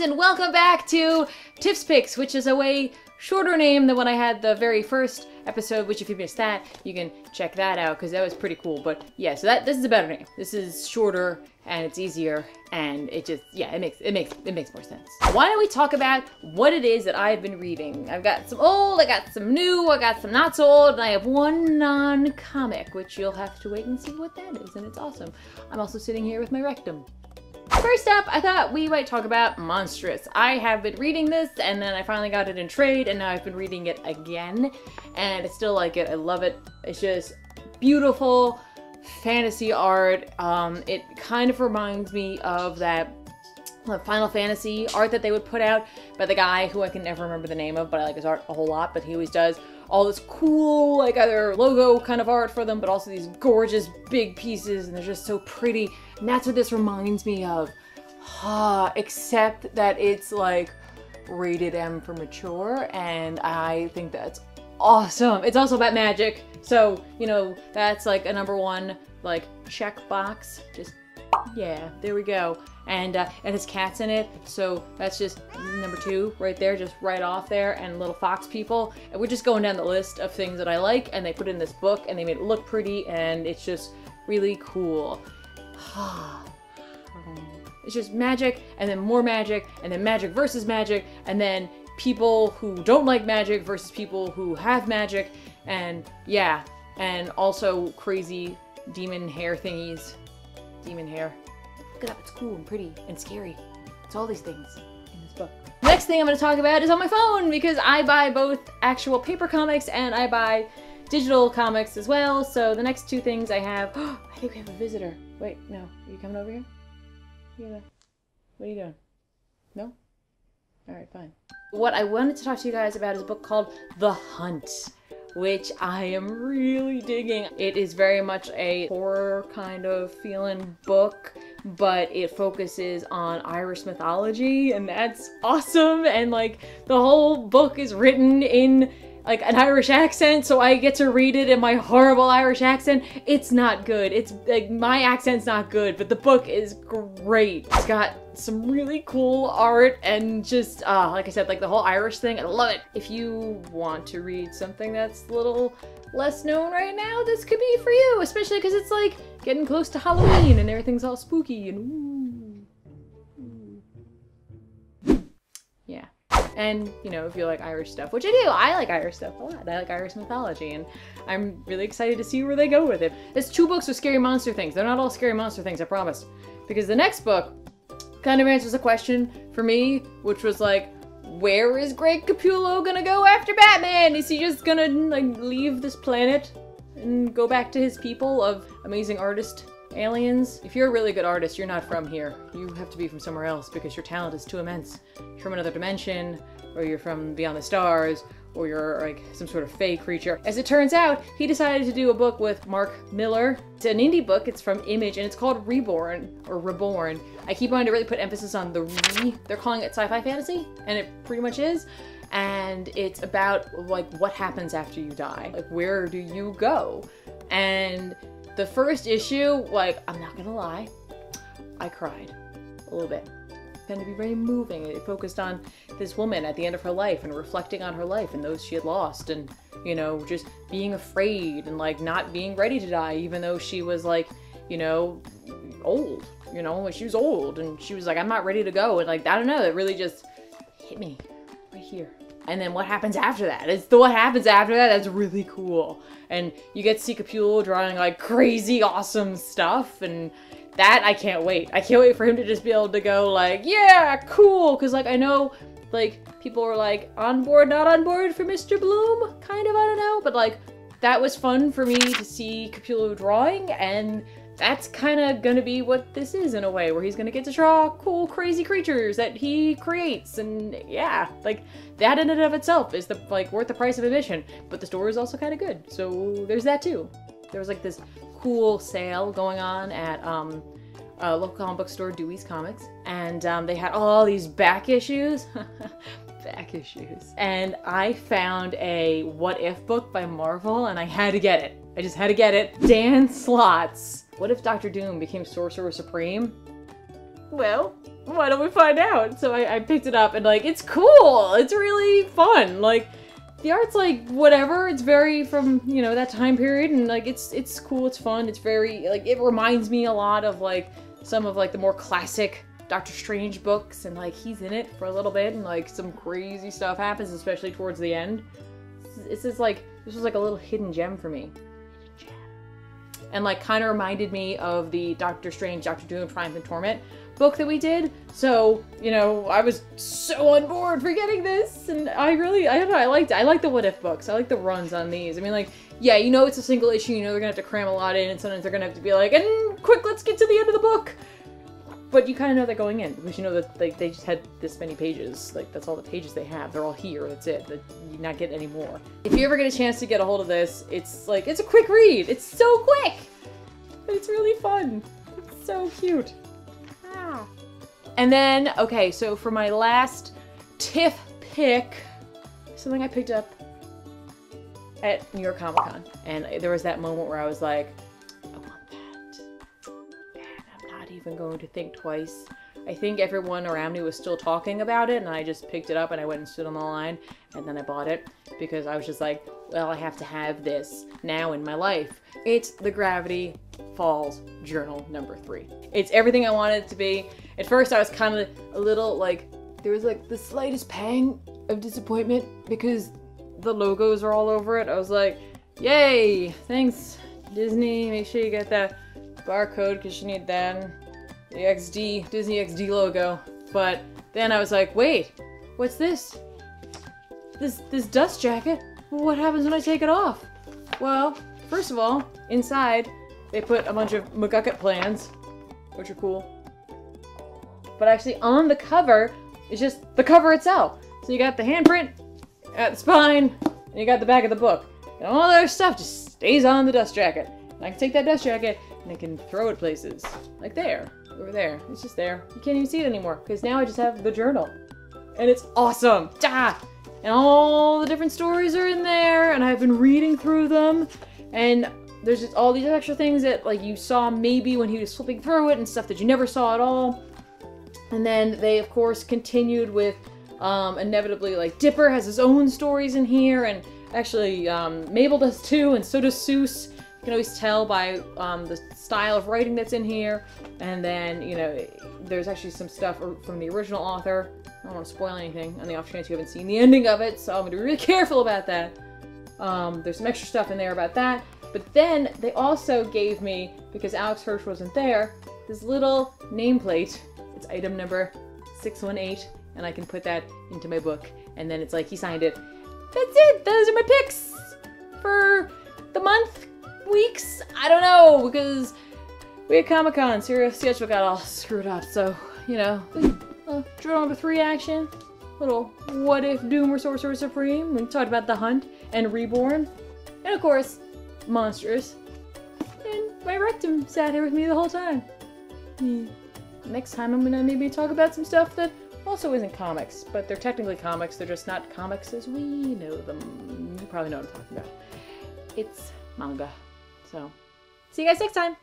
and welcome back to Tiff's Picks, which is a way shorter name than when I had the very first episode, which if you missed that, you can check that out, because that was pretty cool. But yeah, so this is a better name. This is shorter, and it's easier, and it just, yeah, it makes more sense. Why don't we talk about what it is that I've been reading? I've got some old, I got some new, I got some not so old, and I have one non-comic, which you'll have to wait and see what that is, and it's awesome. I'm also sitting here with my rectum. First up, I thought we might talk about Monstrous. I have been reading this, and then I finally got it in trade, and now I've been reading it again, and I still like it. I love it. It's just beautiful fantasy art. It kind of reminds me of that Final Fantasy art that they would put out by the guy who I can never remember the name of, but I like his art a whole lot, but he always does all this cool, like, either logo kind of art for them, but also these gorgeous big pieces, and they're just so pretty. And that's what this reminds me of. Except that it's like rated M for mature, and I think that's awesome. It's also about magic, so, you know, that's like a #1, like, check box. Just, yeah, there we go. And his cat's in it, so that's just #2 right there, just right off there, and little fox people. And we're just going down the list of things that I like, and they put it in this book, and they made it look pretty, and it's just really cool. It's just magic, and then more magic, and then magic versus magic, and then people who don't like magic versus people who have magic, and yeah, and also crazy demon hair thingies. Demon hair. Look it up, it's cool and pretty and scary. It's all these things in this book. Next thing I'm going to talk about is on my phone, because I buy both actual paper comics and I buy digital comics as well. So the next two things I have, I think we have a visitor. Wait, no, are you coming over here? What are you doing? No? Alright, fine. What I wanted to talk to you guys about is a book called The Hunt, which I am really digging. It is very much a horror kind of feeling book, but it focuses on Irish mythology, and that's awesome. And like, the whole book is written in like an Irish accent, so I get to read it in my horrible Irish accent. It's not good. It's like, my accent's not good, but the book is great. It's got some really cool art, and just, like I said, like the whole Irish thing, I love it. If you want to read something that's a little less known right now, this could be for you, especially because it's like getting close to Halloween and everything's all spooky and ooh. Yeah. And, you know, if you like Irish stuff, which I do, I like Irish stuff a lot. I like Irish mythology, and I'm really excited to see where they go with it. There's 2 books with scary monster things. They're not all scary monster things, I promise. Because the next book kind of answers a question for me, which was like, where is Greg Capullo gonna go after Batman? Is he just gonna, like, leave this planet and go back to his people of amazing artist aliens? If you're a really good artist, you're not from here. You have to be from somewhere else, because your talent is too immense. You're from another dimension, or you're from beyond the stars, or you're like some sort of fey creature. As it turns out, he decided to do a book with Mark Miller. It's an indie book, it's from Image, and it's called Reborn, or Reborn. I keep wanting to really put emphasis on the re. They're calling it sci-fi fantasy, and it pretty much is. And it's about, like, what happens after you die. Like, where do you go? And the first issue, like, I'm not gonna lie, I cried a little bit. It tended to be very moving. It focused on this woman at the end of her life and reflecting on her life and those she had lost, and, you know, just being afraid and, like, not being ready to die, even though she was, like, you know, old. You know, she was old, and she was like, I'm not ready to go. And, like, I don't know, it really just hit me right here. And then what happens after that? It's the what happens after that that's really cool. And you get to see Capullo drawing, like, crazy awesome stuff, and that, I can't wait. I can't wait for him to just be able to go, like, yeah, cool, because, like, I know, like, people were, like, on board, not on board for Mr. Blum, kind of, I don't know, but, like, that was fun for me to see Capullo drawing, and that's kind of gonna be what this is in a way, where he's gonna get to draw cool, crazy creatures that he creates, and yeah, like, that in and of itself is, like, worth the price of admission, but the story is also kind of good, so there's that too. There was, like, this cool sale going on at, a local comic book store, Dewey's Comics, and, they had all these back issues. Back issues. And I found a What If book by Marvel, and I had to get it. I just had to get it. Dan Slott's What If Dr. Doom Became Sorcerer Supreme? well, why don't we find out? So I picked it up and like, it's cool. It's really fun. Like, the art's like, whatever. It's very from, you know, that time period, and like, it's cool, it's fun. It's very, like, it reminds me a lot of like, some of like the more classic Doctor Strange books, and like, he's in it for a little bit, and like, some crazy stuff happens, especially towards the end. This was like a little hidden gem for me. And like, kind of reminded me of the Doctor Strange, Doctor Doom, Triumph and Torment book that we did. So, you know, I was so on board for getting this, and I don't know, I like the What If books. I like the runs on these. I mean, like, yeah, you know it's a single issue, you know they're gonna have to cram a lot in, and sometimes they're gonna have to be like, and quick, let's get to the end of the book. But you kind of know that going in, because you know that like, they just had this many pages. Like, that's all the pages they have. They're all here, that's it. You're not getting any more. If you ever get a chance to get a hold of this, it's like, it's a quick read. It's so quick! But it's really fun. It's so cute. Ah. And then, okay, so for my last Tiff pick, something I picked up at New York Comic Con. And there was that moment where I was like, I want that. And I'm not even going to think twice. I think everyone around me was still talking about it, and I just picked it up and I went and stood on the line, and then I bought it because I was just like, well, I have to have this now in my life. It's the Gravity Falls Journal #3. It's everything I wanted it to be. At first I was kind of a little like, there was like the slightest pang of disappointment because the logos are all over it. I was like, yay, thanks Disney, make sure you get that barcode because you need that. The XD, Disney XD logo. But then I was like, wait, what's this? This dust jacket? What happens when I take it off? Well, first of all, inside, they put a bunch of McGucket plans, which are cool. But actually on the cover, it's just the cover itself. So you got the handprint, at the spine, and you got the back of the book. And all that other stuff just stays on the dust jacket. And I can take that dust jacket and I can throw it places. Like there, over there. It's just there. You can't even see it anymore because now I just have the journal. And it's awesome! Ah! And all the different stories are in there, and I've been reading through them. And there's just all these extra things that like you saw maybe when he was flipping through it and stuff that you never saw at all. And then they of course continued with inevitably like Dipper has his own stories in here, and actually Mabel does too, and so does Seuss. You can always tell by the style of writing that's in here. And then, you know, there's actually some stuff from the original author. I don't want to spoil anything on the off chance you haven't seen the ending of it, so I'm going to be really careful about that. There's some extra stuff in there about that. But then they also gave me, because Alex Hirsch wasn't there, this little nameplate. It's item number 618, and I can put that into my book. And then it's like, he signed it. That's it! Those are my picks for the month, weeks, I don't know, because we had Comic-Con, Serious Sketchbook got all screwed up, so, you know, Journal #3 action, little What If Doom or Sorcerer Supreme, we talked about The Hunt and Reborn, and of course, Monsters, and my rectum sat here with me the whole time. Next time I'm gonna maybe talk about some stuff that also isn't comics, but they're technically comics, they're just not comics as we know them. You probably know what I'm talking about. It's manga. So, see you guys next time!